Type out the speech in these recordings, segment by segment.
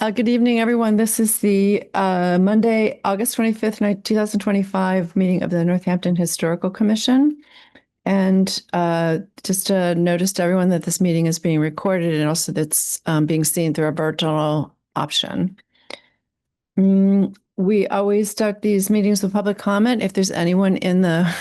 Good evening, everyone. This is the Monday, August 25th, 2025 meeting of the Northampton Historical Commission. And just a notice to everyone that this meeting is being recorded and also that's being seen through a virtual option. We always start these meetings with public comment. If there's anyone in the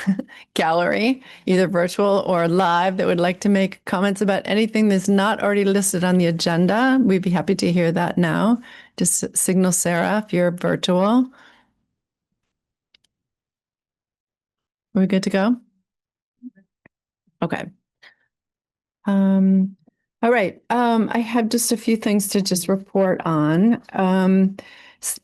gallery, either virtual or live, that would like to make comments about anything that's not already listed on the agenda, we'd be happy to hear that now. Just signal Sarah if you're virtual. Are we good to go? Okay. All right. I have just a few things to just report on.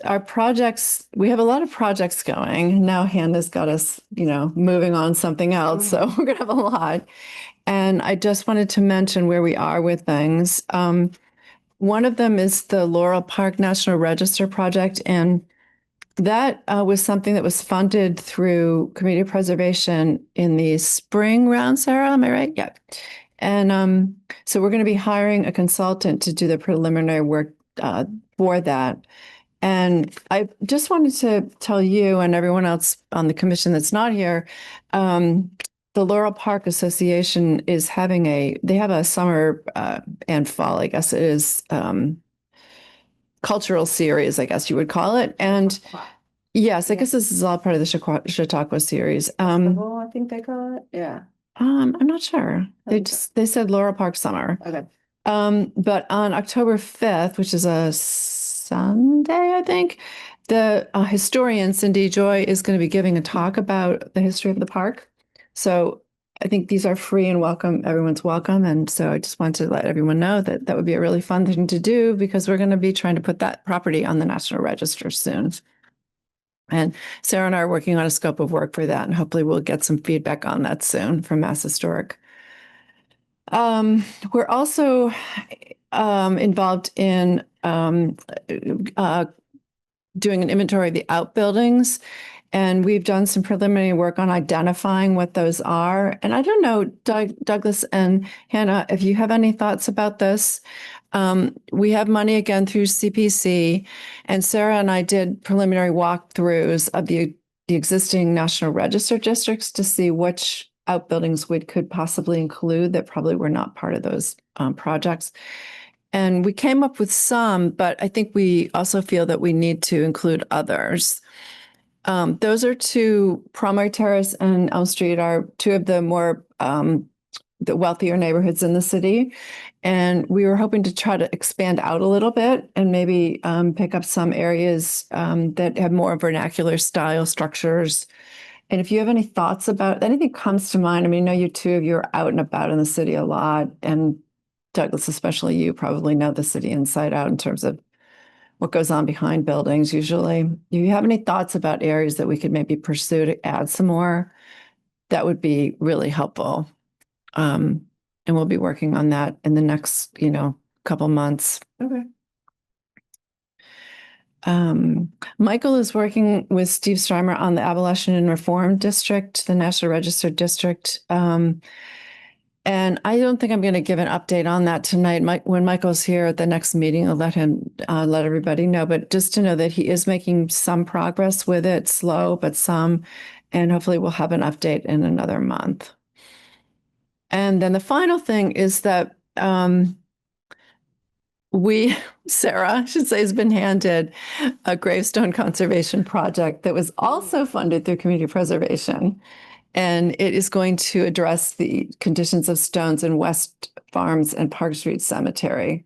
Our projects, we have a lot of projects going. Now Hannah's got us, moving on something else. So we're going to have a lot. And I just wanted to mention where we are with things. One of them is the Laurel Park National Register project. And that was something that was funded through community preservation in the spring round, Sarah, am I right? Yeah. And so we're going to be hiring a consultant to do the preliminary work for that. And I just wanted to tell you and everyone else on the commission that's not here, the Laurel Park Association is they have a summer and fall, I guess it is, cultural series, I guess you would call it. And yes, I guess this is all part of the Chautauqua series. I think they call it. Yeah. I'm not sure. They said Laurel Park Summer. Okay. But on October 5th, which is a Sunday, I think, the historian Cindy Joy is going to be giving a talk about the history of the park. So I think these are free and welcome. Everyone's welcome. And so I just wanted to let everyone know that that would be a really fun thing to do because we're going to be trying to put that property on the National Register soon. And Sarah and I are working on a scope of work for that, and hopefully we'll get some feedback on that soon from Mass Historic. We're also involved in doing an inventory of the outbuildings, and we've done some preliminary work on identifying what those are. And I don't know, Douglas and Hannah, if you have any thoughts about this. We have money again through CPC, and Sarah and I did preliminary walkthroughs of the existing National Register districts to see which outbuildings we could possibly include that probably were not part of those projects. And we came up with some, but I think we also feel that we need to include others. Those are two, Primary Terrace and Elm Street are two of the more the wealthier neighborhoods in the city. And we were hoping to try to expand out a little bit and maybe pick up some areas that have more vernacular style structures. And if you have any thoughts about anything comes to mind, I mean, I know you two of you are out and about in the city a lot, and Douglas, especially you probably know the city inside out in terms of what goes on behind buildings usually. Do you have any thoughts about areas that we could maybe pursue to add some more? That would be really helpful. And we'll be working on that in the next, couple months. Okay. Michael is working with Steve Streimer on the Abolition and Reform District, the National Register District. And I don't think I'm going to give an update on that tonight. When Michael's here at the next meeting, I'll let everybody know. But just to know that he is making some progress with it, slow, but some. And hopefully we'll have an update in another month. And then the final thing is that Sarah, I should say, has been handed a gravestone conservation project that was also funded through community preservation. And it is going to address the conditions of stones in West Farms and Park Street Cemetery.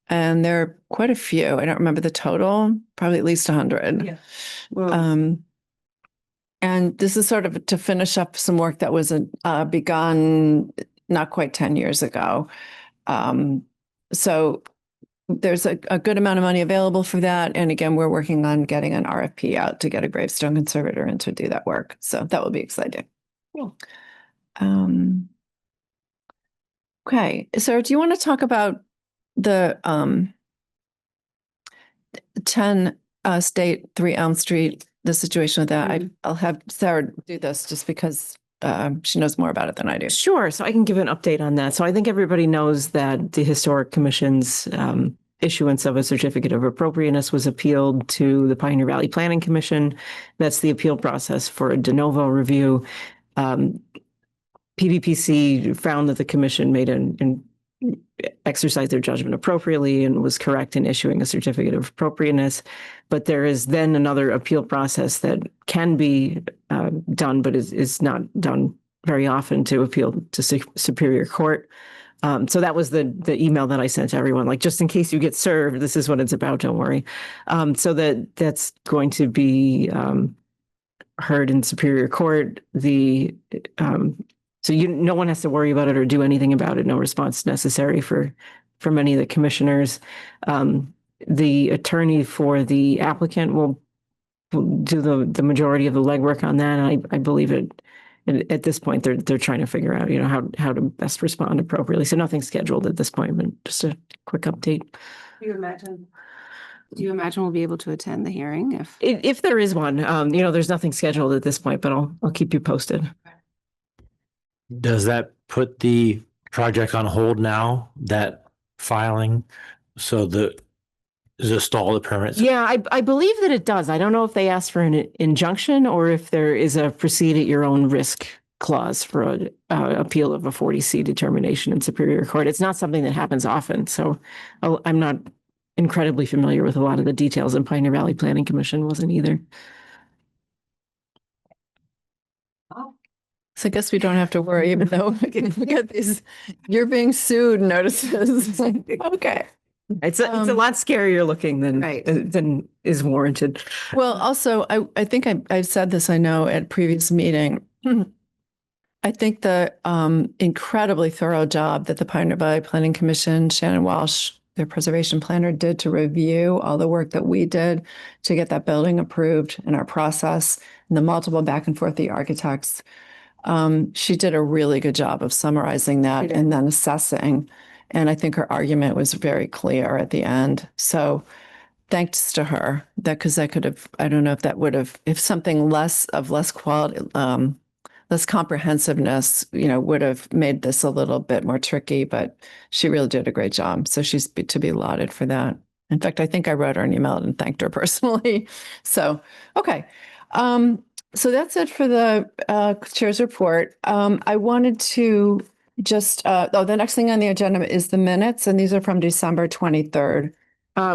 And there are quite a few. I don't remember the total, probably at least 100. Yeah. Well, and this is sort of to finish up some work that was begun not quite 10 years ago. So there's a good amount of money available for that. And again, we're working on getting an RFP out to get a gravestone conservator in to do that work. So that will be exciting. Cool. Okay, Sarah, do you want to talk about the 10 State 3 Elm Street, the situation with that? I'll have Sarah do this just because she knows more about it than I do. Sure. So I can give an update on that. So I think everybody knows that the Historic Commission's issuance of a certificate of appropriateness was appealed to the Pioneer Valley Planning Commission. That's the appeal process for a de novo review. PVPC found that the commission made an exercised their judgment appropriately and was correct in issuing a certificate of appropriateness. But there is then another appeal process that can be done, but is not done very often, to appeal to Superior Court. So that was the email that I sent to everyone, like, just in case you get served, this is what it's about, don't worry. So that's going to be heard in Superior Court. So no one has to worry about it or do anything about it. No response necessary from any of the commissioners. The attorney for the applicant will do the majority of the legwork on that. And I believe it. And at this point, they're trying to figure out, how to best respond appropriately. So nothing's scheduled at this point, but just a quick update. Do you imagine we'll be able to attend the hearing if there is one? There's nothing scheduled at this point, but I'll keep you posted. Does that put the project on hold now, that filing? So does it stall the permits? Yeah, I believe that it does. I don't know if they asked for an injunction or if there is a proceed at your own risk clause for an appeal of a 40C determination in Superior Court. It's not something that happens often, so I'm not incredibly familiar with a lot of the details, and Pioneer Valley Planning Commission wasn't either. So I guess we don't have to worry, even though we get these "you're being sued" notices. It's like, okay. It's a lot scarier looking than is warranted. Well, also, I think I've said this, I know, at previous meeting. I think the incredibly thorough job that the Pioneer Valley Planning Commission, Shannon Walsh, their preservation planner, did to review all the work that we did to get that building approved in our process, and the multiple back and forth, the architects. She did a really good job of summarizing that and then assessing. And I think her argument was very clear at the end. So thanks to her, because that could have, I don't know if that would have, if something less quality, less comprehensiveness, would have made this a little bit more tricky, but she really did a great job. So she's to be lauded for that. In fact, I think I wrote her an email and thanked her personally. So, okay. So that's it for the chair's report. I wanted to just, the next thing on the agenda is the minutes, and these are from December 23rd.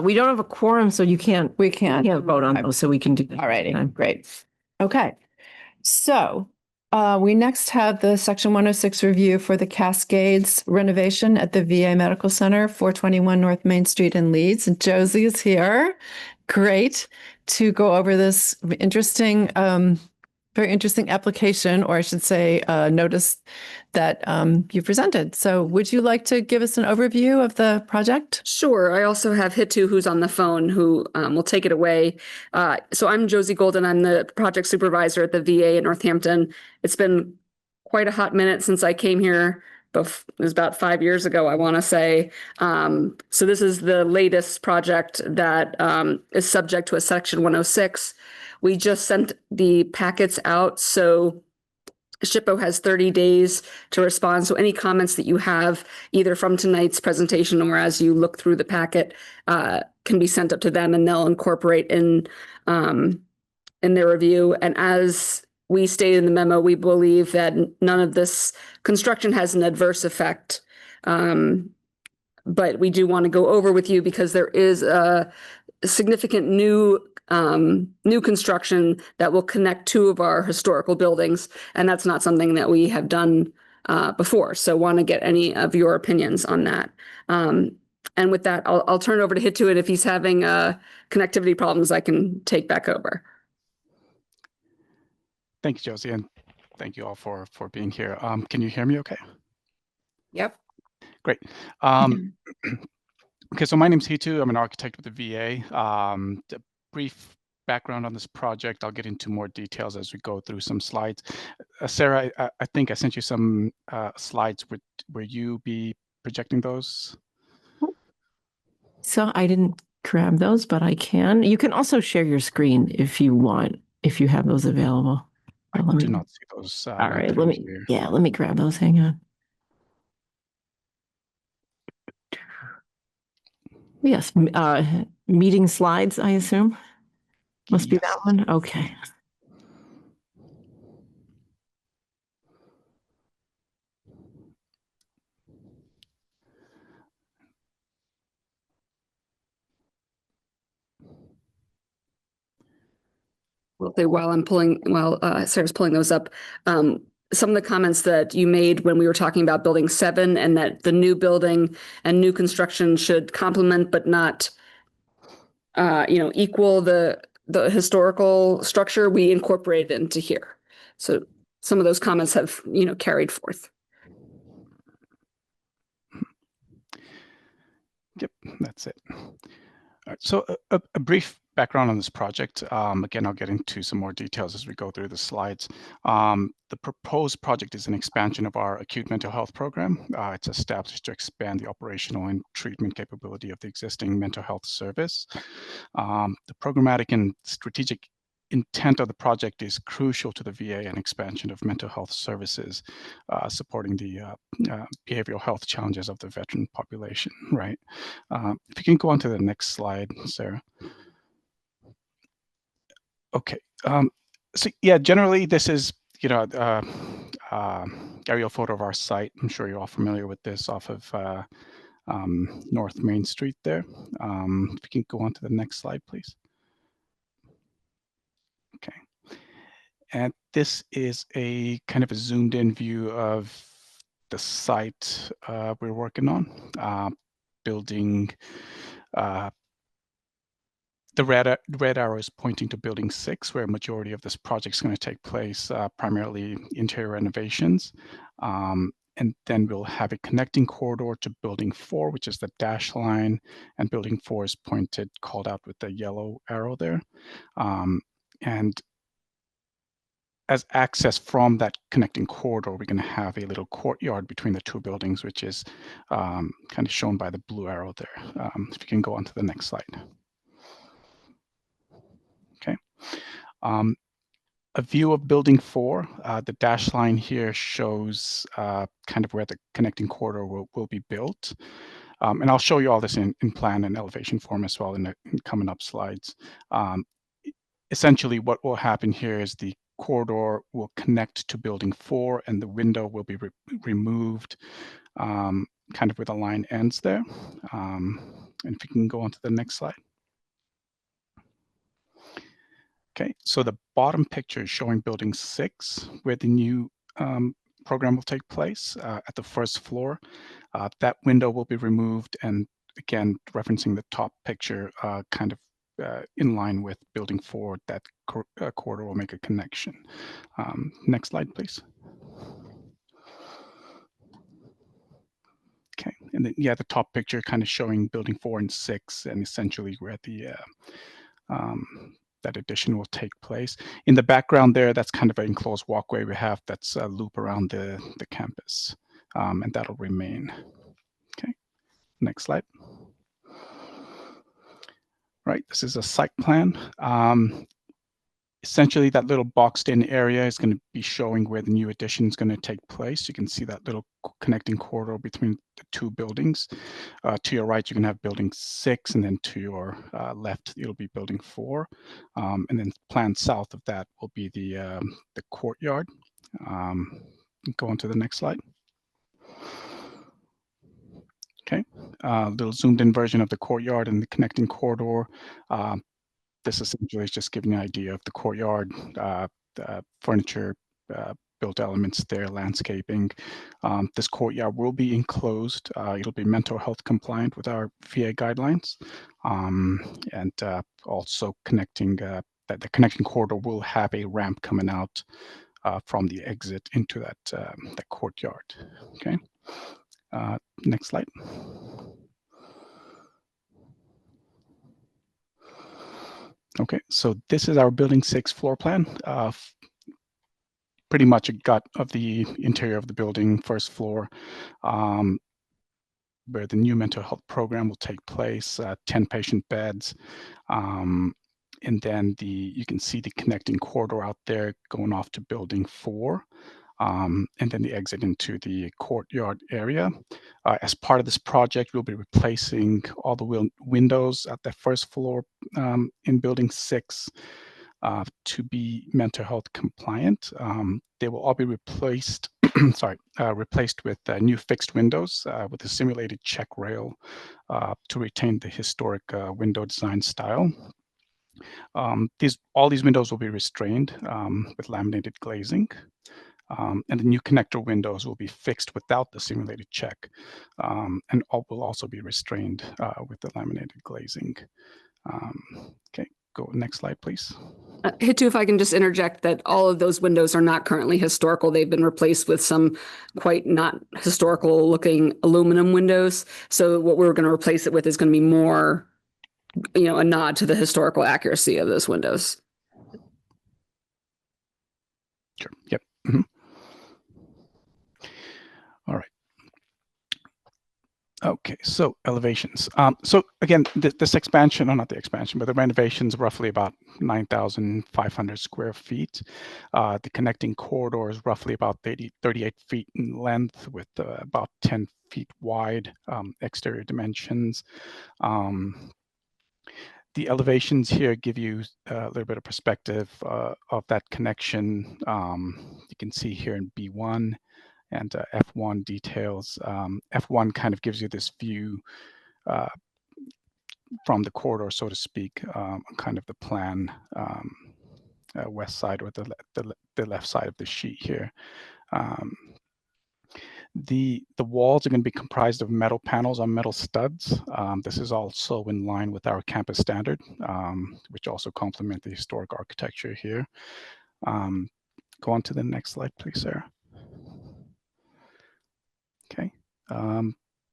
We don't have a quorum, so we can't vote on those, so we can do that. All righty, great. Okay. So we next have the Section 106 review for the Cascades renovation at the VA Medical Center, 421 North Main Street in Leeds. And Josie is here. Great to go over this interesting, very interesting application, or I should say, notice that you presented. So would you like to give us an overview of the project? Sure. I also have Hitu, who's on the phone, who will take it away. So I'm Josie Golden. I'm the project supervisor at the VA in Northampton. It's been quite a hot minute since I came here. It was about 5 years ago, I want to say. So this is the latest project that is subject to a Section 106. We just sent the packets out, so SHPO has 30 days to respond. So any comments that you have, either from tonight's presentation or as you look through the packet, can be sent up to them, and they'll incorporate in their review. And as we stated in the memo, we believe that none of this construction has an adverse effect. But we do want to go over with you because there is a significant new construction that will connect two of our historical buildings, and that's not something that we have done before. So want to get any of your opinions on that. And with that, I'll turn it over to Hitu, and if he's having connectivity problems, I can take back over. Thank you, Josie, and thank you all for being here. Can you hear me okay? Yep. Great. Okay, so my name's Hitu. I'm an architect with the VA. The brief background on this project, I'll get into more details as we go through some slides. Sarah, I think I sent you some slides. Will you be projecting those? So I didn't grab those, but I can. You can also share your screen if you want, if you have those available. I do not see those. All right, let me grab those. Hang on. Yes, meeting slides, I assume. Must be that Yes. one. Okay. Well, while Sarah's pulling those up, some of the comments that you made when we were talking about building 7 and that the new building and new construction should complement but not, equal the historical structure, we incorporated into here. So some of those comments have, carried forth. Yep, that's it. All right, so a brief background on this project. Again, I'll get into some more details as we go through the slides. The proposed project is an expansion of our acute mental health program. It's established to expand the operational and treatment capability of the existing mental health service. The programmatic and strategic intent of the project is crucial to the VA and expansion of mental health services, supporting the behavioral health challenges of the veteran population, right? If you can go on to the next slide, Sarah. Okay, so yeah, generally this is, aerial photo of our site. I'm sure you're all familiar with this off of North Main Street there. If you can go on to the next slide, please. Okay. And this is a kind of a zoomed in view of the site we're working on, building. The red arrow is pointing to building 6, where a majority of this project is going to take place, primarily interior renovations. And then we'll have a connecting corridor to building 4, which is the dash line, and building 4 is called out with the yellow arrow there. And as access from that connecting corridor, we're going to have a little courtyard between the 2 buildings, which is kind of shown by the blue arrow there. If you can go on to the next slide. Okay. A view of building 4, the dash line here shows kind of where the connecting corridor will be built. And I'll show you all this in plan and elevation form as well in coming up slides. Essentially, what will happen here is the corridor will connect to building 4 and the window will be removed kind of where the line ends there. And if you can go on to the next slide. Okay, so the bottom picture is showing building 6, where the new program will take place at the first floor. That window will be removed, and again, referencing the top picture, kind of in line with building 4, that corridor will make a connection. Next slide, please. Okay, and then yeah, the top picture kind of showing building 4 and 6, and essentially where the that addition will take place. In the background there, that's kind of an enclosed walkway we have that's a loop around the campus, and that'll remain. Okay, next slide. Right, this is a site plan. Essentially, that little boxed in area is going to be showing where the new addition is going to take place. You can see that little connecting corridor between the 2 buildings. To your right, you can have building 6, and then to your left, it'll be building 4. And then planned south of that will be the courtyard. Go on to the next slide. Okay, a little zoomed in version of the courtyard and the connecting corridor. This essentially is just giving you an idea of the courtyard, the furniture, built elements there, landscaping. This courtyard will be enclosed. It'll be mental health compliant with our VA guidelines, and also connecting that the connecting corridor will have a ramp coming out from the exit into that courtyard. Okay, next slide. Okay, so this is our building 6 floor plan. Pretty much a gut of the interior of the building, first floor, where the new mental health program will take place, 10 patient beds. And then you can see the connecting corridor out there going off to building 4. and then the exit into the courtyard area. As part of this project, we'll be replacing all the windows at the first floor in building 6 to be mental health compliant. They will all be replaced, replaced with new fixed windows with a simulated check rail to retain the historic window design style. All these windows will be restrained with laminated glazing. And the new connector windows will be fixed without the simulated check, and all will also be restrained with the laminated glazing. Okay, go next slide, please. Hitu, if I can just interject that all of those windows are not currently historical. They've been replaced with some quite not historical looking aluminum windows. So what we're going to replace it with is going to be more, a nod to the historical accuracy of those windows. Sure. Yep. Mm-hmm. All right. Okay, so elevations. So again, this expansion, or not the expansion, but the renovations roughly about 9,500 square feet. The connecting corridor is roughly about 38 feet in length with about 10 feet wide exterior dimensions. The elevations here give you a little bit of perspective of that connection. You can see here in B1 and F1 details. F1 kind of gives you this view from the corridor, so to speak, kind of the plan west side or the left side of the sheet here. The walls are going to be comprised of metal panels on metal studs. This is also in line with our campus standard, which also complement the historic architecture here. Go on to the next slide, please, Sarah. Okay.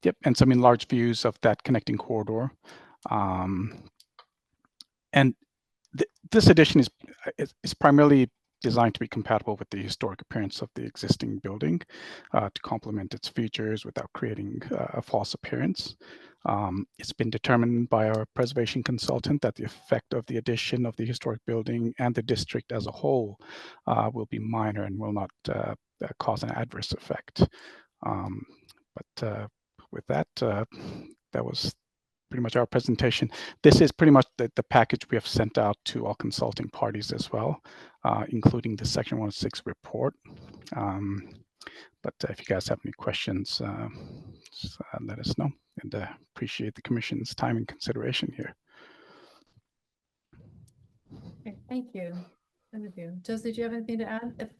Yep, and some enlarged views of that connecting corridor. And this addition is primarily designed to be compatible with the historic appearance of the existing building to complement its features without creating a false appearance. It's been determined by our preservation consultant that the effect of the addition of the historic building and the district as a whole will be minor and will not cause an adverse effect. But with that, that was pretty much our presentation. This is pretty much the package we have sent out to all consulting parties as well, including the Section 106 report. But if you guys have any questions, just, let us know, and appreciate the Commission's time and consideration here. Okay, thank you. Josie, do you have anything to add?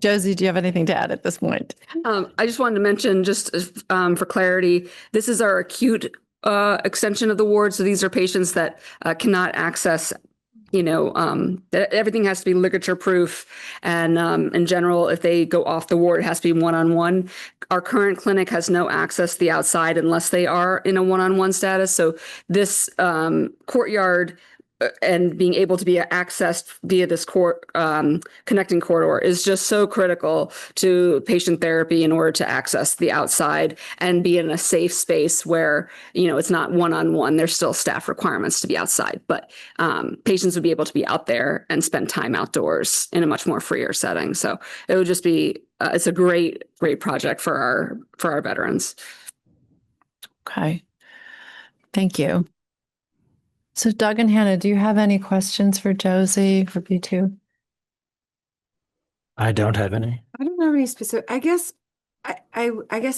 Josie, do you have anything to add at this point? I just wanted to mention, just for clarity, this is our acute extension of the ward. So these are patients that cannot access, that everything has to be ligature proof. And in general, if they go off the ward, it has to be one-on-one. Our current clinic has no access to the outside unless they are in a one-on-one status. So this courtyard and being able to be accessed via this connecting corridor is just so critical to patient therapy in order to access the outside and be in a safe space where, it's not one-on-one. There's still staff requirements to be outside, but patients would be able to be out there and spend time outdoors in a much more freer setting. So it would just be, it's a great project for our veterans. Okay. Thank you. So Doug and Hannah, do you have any questions for Josie for B2? I don't have any. I don't have any specific, I guess I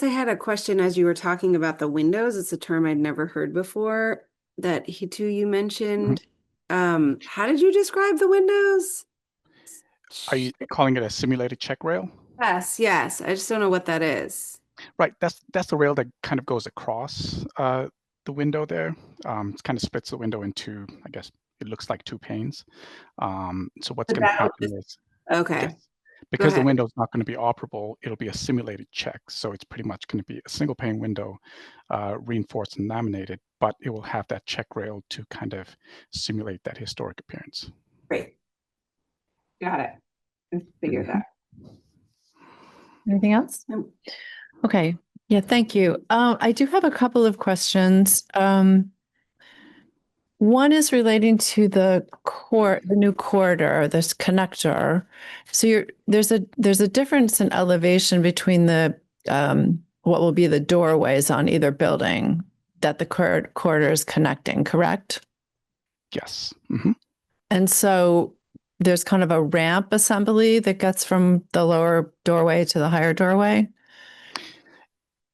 had a question as you were talking about the windows. It's a term I'd never heard before that Hitu you mentioned. How did you describe the windows? Are you calling it a simulated check rail? Yes. I just don't know what that is. Right, that's the rail that kind of goes across the window there. It kind of splits the window into, I guess, it looks like 2 panes. So what's going to happen is, Okay. yes, because the window is not going to be operable, it'll be a simulated check. So it's pretty much going to be a single pane window, reinforced and laminated, but it will have that check rail to kind of simulate that historic appearance. Great. Got it. I figured that. Anything else? No. Okay. Yeah, thank you. I do have a couple of questions. One is relating to the new corridor, this connector. So there's a difference in elevation between the what will be the doorways on either building that the corridor is connecting, correct? Yes. Hmm. And so there's kind of a ramp assembly that gets from the lower doorway to the higher doorway.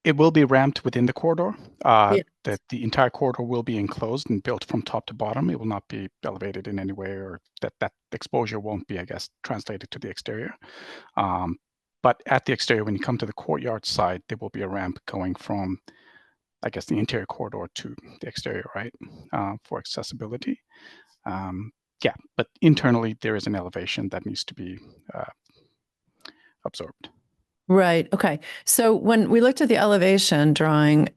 It will be ramped within the corridor. Yeah. That the entire corridor will be enclosed and built from top to bottom. It will not be elevated in any way, or that exposure won't be, I guess, translated to the exterior. But at the exterior, when you come to the courtyard side, there will be a ramp going from, I guess, the interior corridor to the exterior, right, for accessibility. Yeah, but internally, there is an elevation that needs to be absorbed. Right. Okay. So when we looked at the elevation drawing,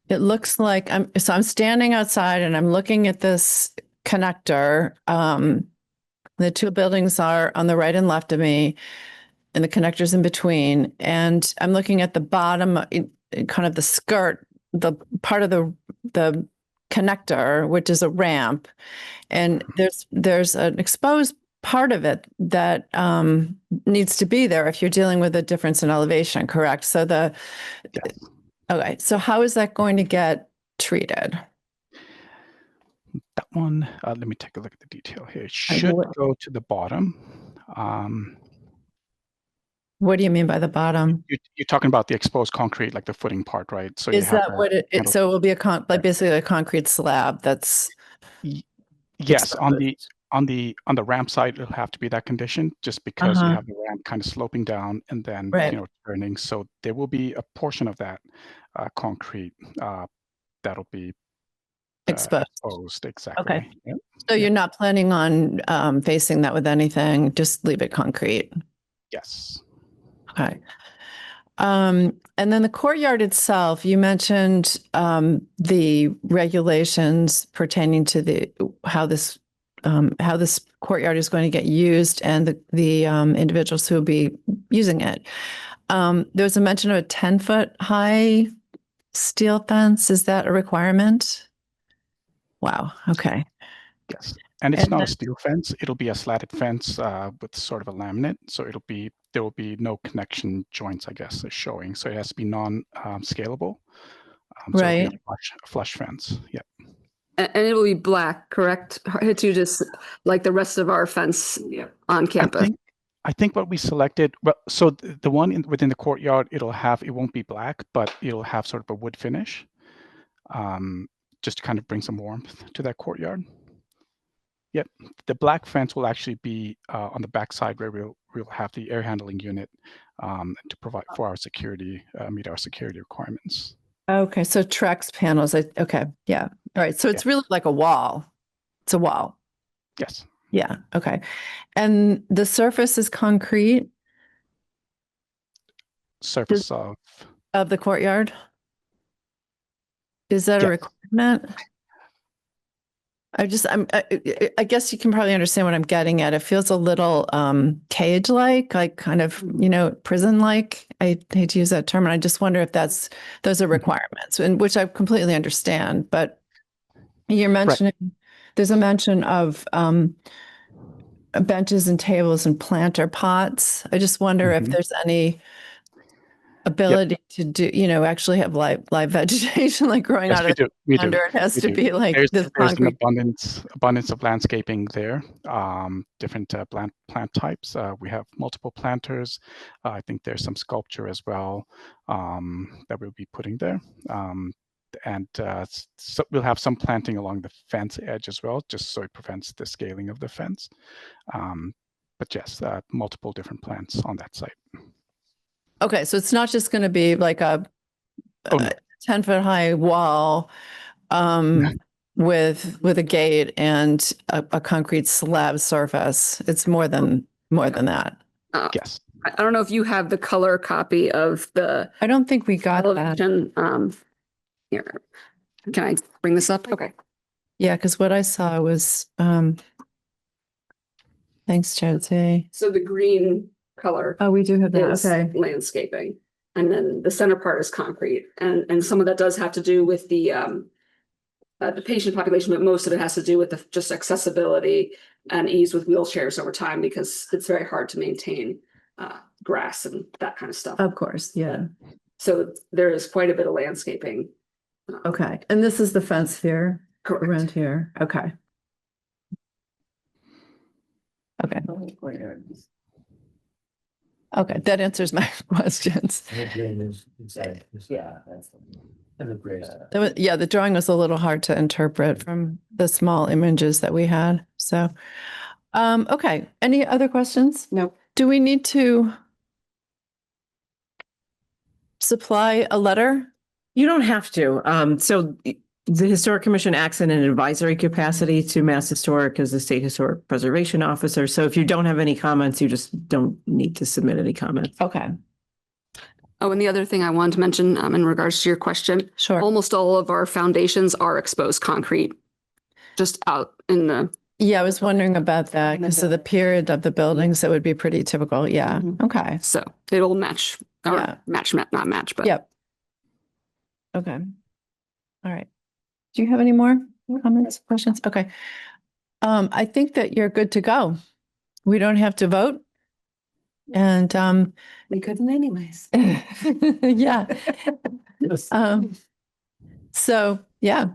it looks like I'm standing outside and I'm looking at this connector. The two buildings are on the right and left of me, and the connector's in between. And I'm looking at the bottom, kind of the skirt, the part of the connector, which is a ramp. And there's an exposed part of it that needs to be there if you're dealing with a difference in elevation, correct? So Yes. okay, so how is that going to get treated? That one, let me take a look at the detail here. It should go to the bottom. What do you mean by the bottom? You're talking about the exposed concrete, like the footing part, right? So Is that what it so it will be like basically a concrete slab that's yes, exposed. on the ramp side, it'll have to be that condition, just because you have the ramp kind of sloping down and then Right. turning. So there will be a portion of that concrete that'll be exposed. Exactly. Okay. Yep. So you're not planning on facing that with anything, just leave it concrete. Yes. Okay. And then the courtyard itself, you mentioned the regulations pertaining to how this courtyard is going to get used and the individuals who will be using it. There was a mention of a 10-foot high steel fence. Is that a requirement? Wow. Okay. Yes. And it's And not a then- steel fence. It'll be a slatted fence with sort of a laminate. So there will be no connection joints, I guess, showing. So it has to be non-scalable. So it'll be Right. a flush fence. Yeah. And it will be black, correct? To just like the rest of our fence on campus. I think what we selected, well, so the one within the courtyard, it won't be black, but it'll have sort of a wood finish, just to kind of bring some warmth to that courtyard. Yep, the black fence will actually be on the back side where we'll have the air handling unit to provide for our security, meet our security requirements. Okay, so Trex panels. Okay, yeah. All right, so it's really like a wall. It's a wall. Yes. Yeah. Okay, and the surface is concrete Surface of the courtyard. Is that a requirement? I guess you can probably understand what I'm getting at. It feels a little cage-like, like kind of, prison-like. I hate to use that term, and I just wonder if those are requirements, and which I completely understand. But you're mentioning there's a mention of benches and tables and planter pots. I just wonder if there's any ability to do, actually have live vegetation like growing out of we under. It has to be like there's this an concrete. abundance of landscaping there. Different plant types. We have multiple planters. I think there's some sculpture as well that we'll be putting there. And so we'll have some planting along the fence edge as well, just so it prevents the scaling of the fence. But yes, multiple different plants on that site. Okay, so it's not just going to be like a 10-foot high wall with a gate and a concrete slab surface. It's more than that. Yes. I don't know if you have the color copy of the I don't think we got that. elevation. Here, can I bring this up? Okay. Yeah, because what I saw was thanks, Josie. So the green color Oh, we do have that. is Okay. the patient population, but most of it has to do with the just accessibility and ease with wheelchairs over time, because it's very hard to maintain grass and that kind of stuff. Of course, yeah. So there is quite a bit of landscaping. Okay, and this is the fence here, Correct. around here, okay. Okay. Okay, that answers my questions. Yeah, that's. And the bridge. Yeah, the drawing was a little hard to interpret from the small images that we had, so. Okay, any other questions? No. Do we need to supply a letter? You don't have to. So the Historic Commission acts in an advisory capacity to Mass Historic as the State Historic Preservation Officer. So if you don't have any comments, you just don't need to submit any comments. Okay, Oh, and the other thing I wanted to mention in regards to your question, sure. almost all of our foundations are exposed concrete, just out in the. Yeah, I was wondering about that because of the period of the buildings, that would be pretty typical, yeah, Mhm. okay. So it'll match, or Yeah. not match, but. Yep. Okay. All right. Do you have any more comments, questions? Okay. I think that you're good to go. We don't have to vote. And, We couldn't anyways. yeah. So, yeah,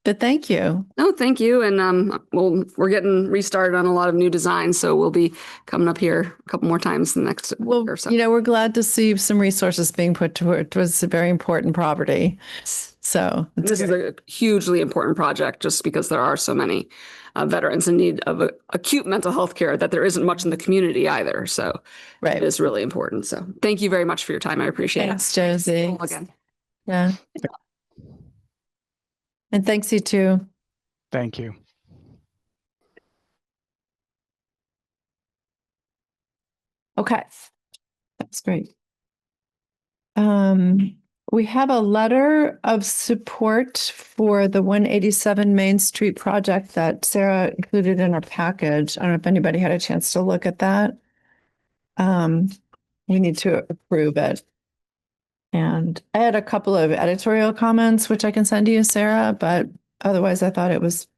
but thank you. No, thank you. And we're getting restarted on a lot of new designs, so we'll be coming up here a couple more times in the next Well, week or so. you know, we're glad to see some resources being put toward it. Was a very important property. So This is a hugely important project just because there are so many veterans in need of acute mental health care that there isn't much in the community either. So right. it is really important. So thank you very much for your time. I appreciate Thanks, it. Josie. Again. Yeah. And thanks you too. Thank you. Okay. That's great. We have a letter of support for the 187 Main Street project that Sarah included in our package. I don't know if anybody had a chance to look at that. We need to approve it. And I had a couple of editorial comments, which I can send to you, Sarah, but otherwise I thought it was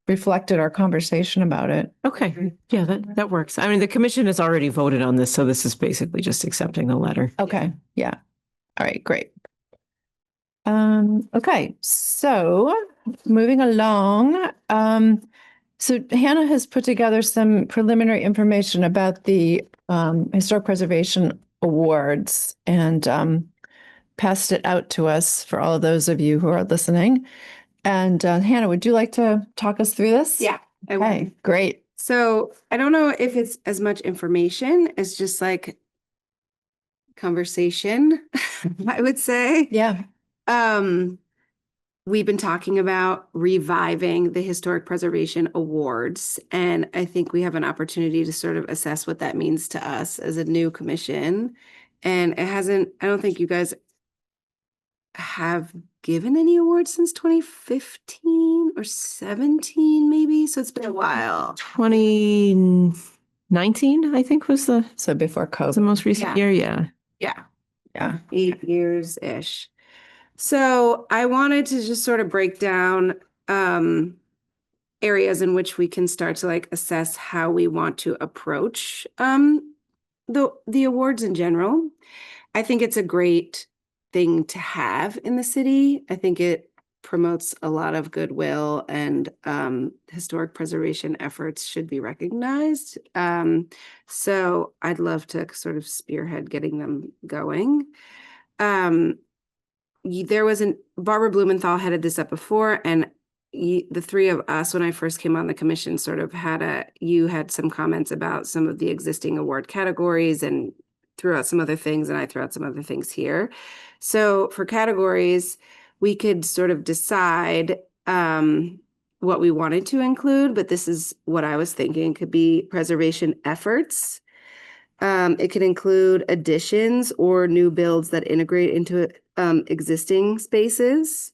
reflected our conversation about it. Okay, yeah, that works. I mean, the commission has already voted on this, so this is basically just accepting the letter. Okay, yeah. All right, great. Okay, so moving along, so Hannah has put together some preliminary information about the Historic Preservation Awards and passed it out to us for all of those of you who are listening. And Hannah, would you like to talk us through this? Yeah. I will. Okay, great. So I don't know if it's as much information as just like conversation, I would say. Yeah. We've been talking about reviving the Historic Preservation Awards, and I think we have an opportunity to sort of assess what that means to us as a new commission. And I don't think you guys have given any awards since 2015 or 17, maybe. So it's been a while. 2019, I think, was the So before COVID. most recent Yeah. year. Yeah. Yeah. Yeah. 8 years-ish. So I wanted to just sort of break down areas in which we can start to like assess how we want to approach the awards in general. I think it's a great thing to have in the city. I think it promotes a lot of goodwill, and historic preservation efforts should be recognized. So I'd love to sort of spearhead getting them going. Barbara Blumenthal headed this up before, and the three of us, when I first came on the commission, sort of you had some comments about some of the existing award categories and threw out some other things, and I threw out some other things here. So for categories, we could sort of decide what we wanted to include, but this is what I was thinking could be preservation efforts. It could include additions or new builds that integrate into existing spaces.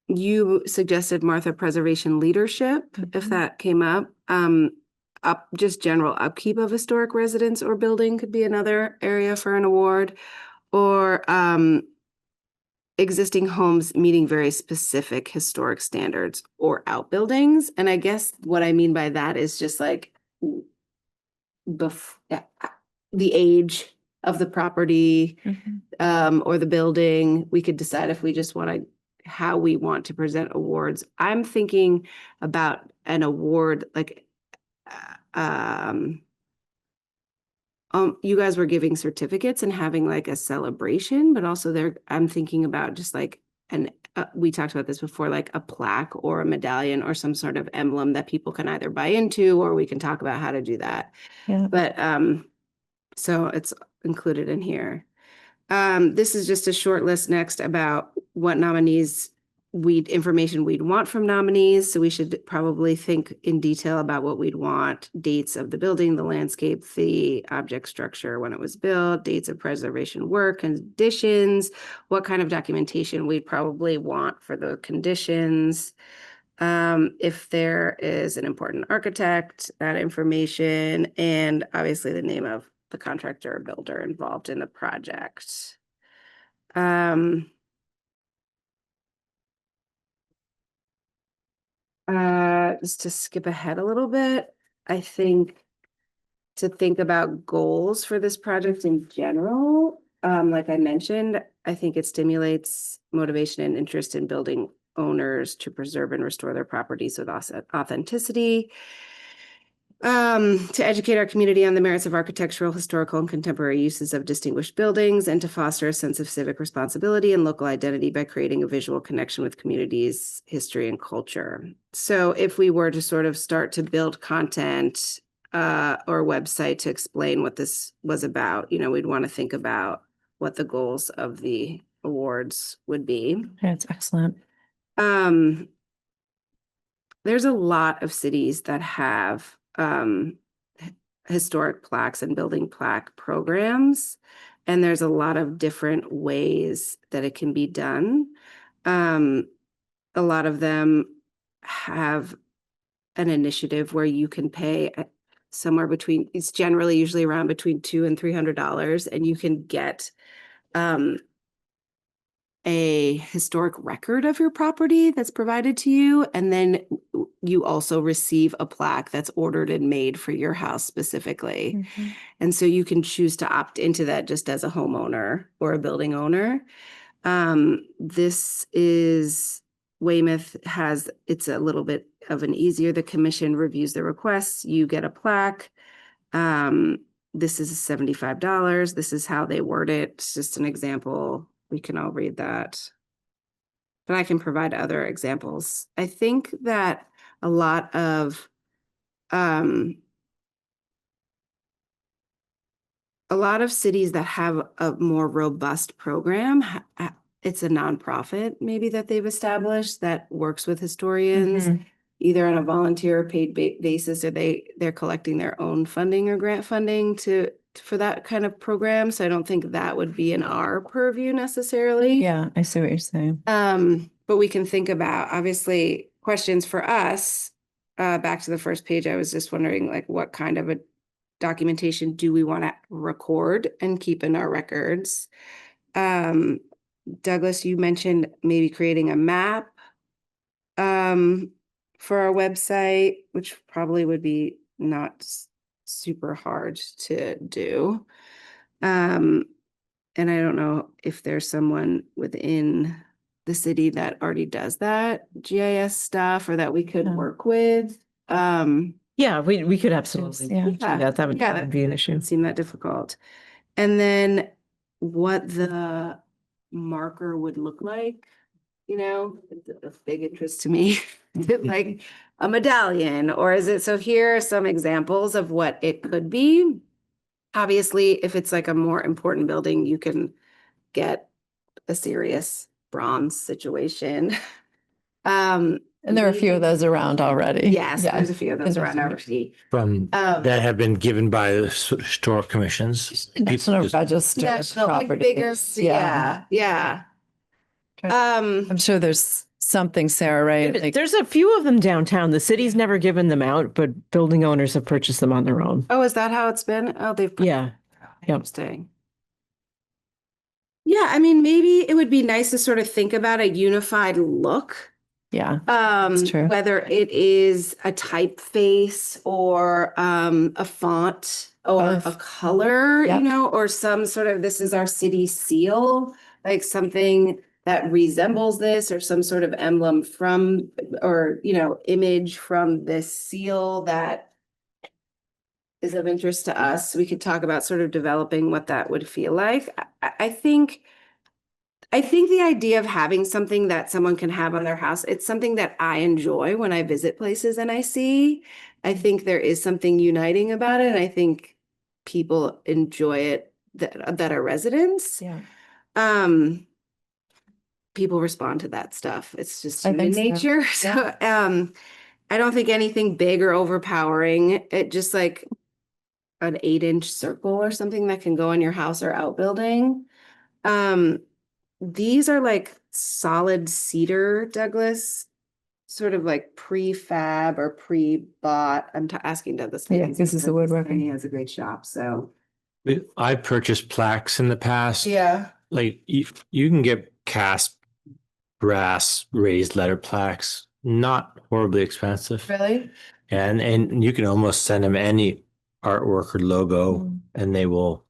You suggested, Martha, preservation leadership, if that came up. Just general upkeep of historic residence or building could be another area for an award. Or existing homes meeting very specific historic standards or outbuildings. And I guess what I mean by that is just like the age of the property, or the building. We could decide if we just want to, how we want to present awards. I'm thinking about an award like, you guys were giving certificates and having like a celebration, but also there, I'm thinking about just like we talked about this before, like a plaque or a medallion or some sort of emblem that people can either buy into, or we can talk about how to do that. Yeah. But so it's included in here. This is just a short list next about what nominees information we'd want from nominees. So we should probably think in detail about what we'd want: dates of the building, the landscape, the object structure, when it was built, dates of preservation work, conditions, what kind of documentation we'd probably want for the conditions. If there is an important architect, that information, and obviously the name of the contractor or builder involved in the project. Just to skip ahead a little bit, I think to think about goals for this project in general, like I mentioned, I think it stimulates motivation and interest in building owners to preserve and restore their properties with authenticity. To educate our community on the merits of architectural, historical, and contemporary uses of distinguished buildings, and to foster a sense of civic responsibility and local identity by creating a visual connection with communities, history, and culture. So if we were to sort of start to build content or a website to explain what this was about, we'd want to think about what the goals of the awards would be. That's excellent. There's a lot of cities that have historic plaques and building plaque programs, and there's a lot of different ways that it can be done. A lot of them have an initiative where you can pay somewhere between, it's generally usually around between $200 and $300, and you can get a historic record of your property that's provided to you. And then you also receive a plaque that's ordered and made for your house specifically. And so you can choose to opt into that just as a homeowner or a building owner. This is, Weymouth has, it's a little bit of an easier, the commission reviews the requests, you get a plaque. This is $75. This is how they word it. It's just an example. We can all read that, but I can provide other examples. I think that a lot of cities that have a more robust program, it's a nonprofit maybe that they've established that works with historians, either on a volunteer or paid basis, or they're collecting their own funding or grant funding for that kind of program. So I don't think that would be in our purview necessarily. Yeah, I see what you're saying. But we can think about, obviously, questions for us. Back to the first page, I was just wondering, like, what kind of a documentation do we want to record and keep in our records? Douglas, you mentioned maybe creating a map for our website, which probably would be not super hard to do. And I don't know if there's someone within the city that already does that GIS stuff, or that we could work with. Yeah, we could absolutely Yeah. do that. That would be an issue. Doesn't seem that difficult. And then what the marker would look like, it's of big interest to me. Is it like a medallion, or is it, so here are some examples of what it could be. Obviously, if it's like a more important building, you can get a serious bronze situation. And there are a few of those around already. Yes, there's a few of those around already. From that have been given by the historic commissions. National Register National, like properties. bigger, yeah. I'm sure there's something, Sarah, right? Like, There's a few of them downtown. The city's never given them out, but building owners have purchased them on their own. Oh, is that how it's been? Oh, they've. Yeah. Interesting. Yeah, I mean, maybe it would be nice to sort of think about a unified look. Yeah, true. Whether it is a typeface or a font or Both. a color, Yep. or some sort of this is our city seal, like something that resembles this or some sort of emblem from or image from this seal that is of interest to us. We could talk about sort of developing what that would feel like. I think the idea of having something that someone can have on their house, it's something that I enjoy when I visit places and I see. I think there is something uniting about it. And I think people enjoy it that are residents. Yeah. People respond to that stuff. It's just I human think so. nature. So I don't think anything big or overpowering. It just like an 8-inch circle or something that can go in your house or outbuilding. These are like solid cedar, Douglas, sort of like prefab or pre-bought. I'm asking Douglas. Yeah, this is the woodworking. He has a great shop, so. I purchased plaques in the past. Yeah. Like you can get cast brass raised letter plaques, not horribly expensive. Really? And you can almost send them any artwork or logo and they will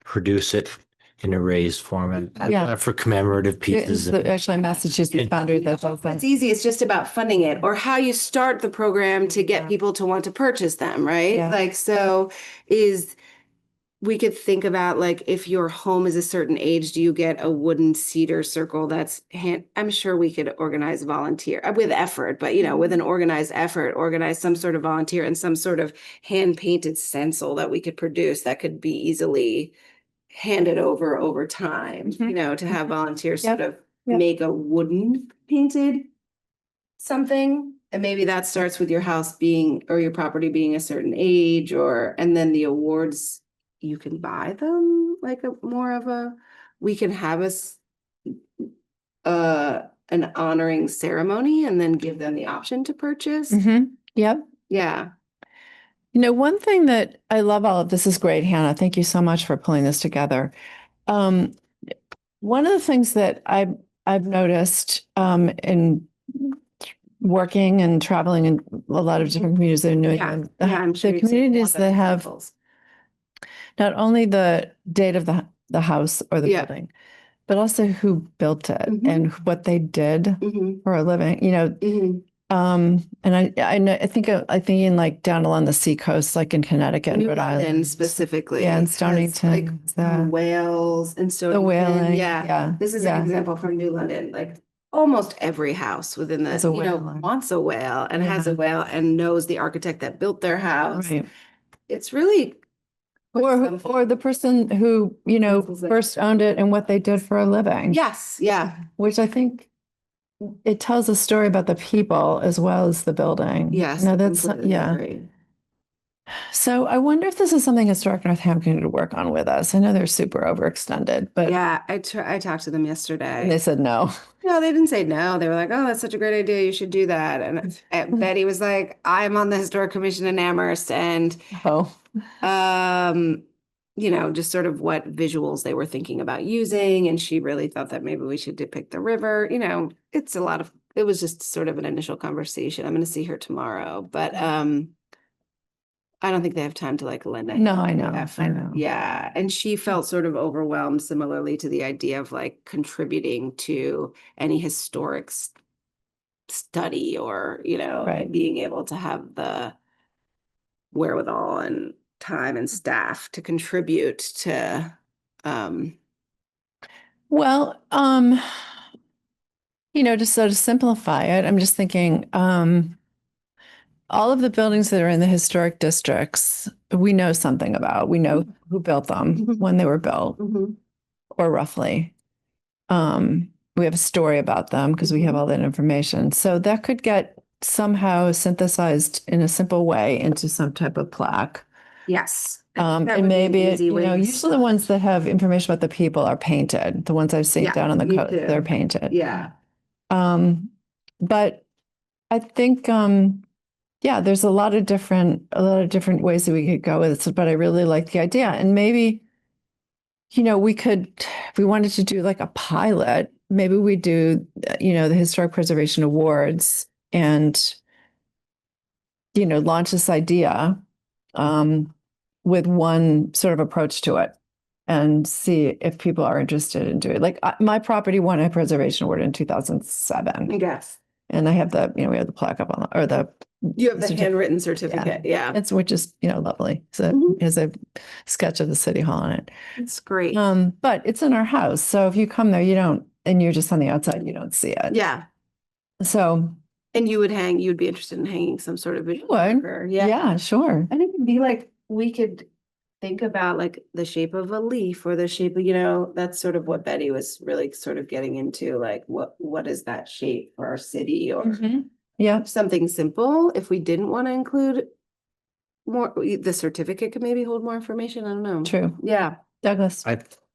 produce it in a raised format. Yeah. For commemorative It's pieces. actually Massachusetts foundry that's open. It's easy. It's just about funding it or how you start the program to get people to want to purchase them, right? Yeah. Like, we could think about like if your home is a certain age, do you get a wooden cedar circle that's I'm sure we could organize volunteer with effort, but with an organized effort, organize some sort of volunteer and some sort of hand painted stencil that we could produce that could be easily handed over time, to have volunteers Yep. sort of Yep. make a wooden painted something. And maybe that starts with your house being or your property being a certain age and then the awards, you can buy them like we can have an honoring ceremony and then give them the option to purchase. Yep. Yeah. One thing that I love all of this is great, Hannah. Thank you so much for pulling this together. One of the things that I've noticed in working and traveling in a lot of different communities in New England, I'm sure the you've seen communities a lot of that have examples. not only the date of the house or the Yeah. building, but also who built it and what they did Mhm. for a living. Mhm. And I think I'm thinking like down along the seacoast, like in Connecticut, and New Rhode London Island, specifically. yeah, and has, Stonington, like the whales and Stonington. whaling, Yeah. yeah, This is yeah. an example from New London. Like almost every house within Has a the, whale. wants a whale and has a Yeah. whale and knows the architect that built their house. Right. It's really Or the person who, first owned it and what they did for a living. yes, yeah. Which I think it tells a story about the people as well as the building. Yes. No, that's, completely yeah. agree. So I wonder if this is something Historic Northampton could work on with us. I know they're super overextended, but Yeah, I talked to them yesterday. and they said no. No, they didn't say no. They were like, "Oh, that's such a great idea. You should do that." And Betty was like, "I'm on the Historic Commission in Amherst, and Oh, just sort of what visuals they were thinking about using." And she really thought that maybe we should depict the river. It was just sort of an initial conversation. I'm going to see her tomorrow, but I don't think they have time to like lend a No, hand I to know, the I effort. know. Yeah. And she felt sort of overwhelmed similarly to the idea of like contributing to any historic study or, Right. being able to have the wherewithal and time and staff to contribute to well, just so to simplify it, I'm just thinking, all of the buildings that are in the historic districts, we know something about. We know who built them, when they were built, or roughly. We have a story about them because we have all that information. So that could get somehow synthesized in a simple way into some type of plaque. yes. That would And be an maybe easy way to usually the ones that have information about the people are painted. The ones I've seen Yeah, down on the me coast, too. they're painted. Yeah. But I think, yeah, there's a lot of different ways that we could go with it. But I really like the idea, and maybe we could, if we wanted to do like a pilot, maybe we do, the Historic Preservation Awards and, launch this idea with one sort of approach to it and see if people are interested in doing it. Like my property won a preservation award in 2007. Yes. And I have the, we have the plaque up on or the, You have the Certificate. handwritten certificate. Yeah. which is, lovely. So Mhm. it has a sketch of the city hall on it. It's great. But it's in our house. So if you come there, and you're just on the outside, you don't see it. Yeah. So And you'd be interested in hanging some sort of visual would. marker. yeah, sure. And it could be like, we could think about like the shape of a leaf or the shape of, that's sort of what Betty was really sort of getting into, like what is that shape for our city or Yeah, something simple. If we didn't want to include more, the certificate could maybe hold more information. I don't know. true. Yeah. Douglas.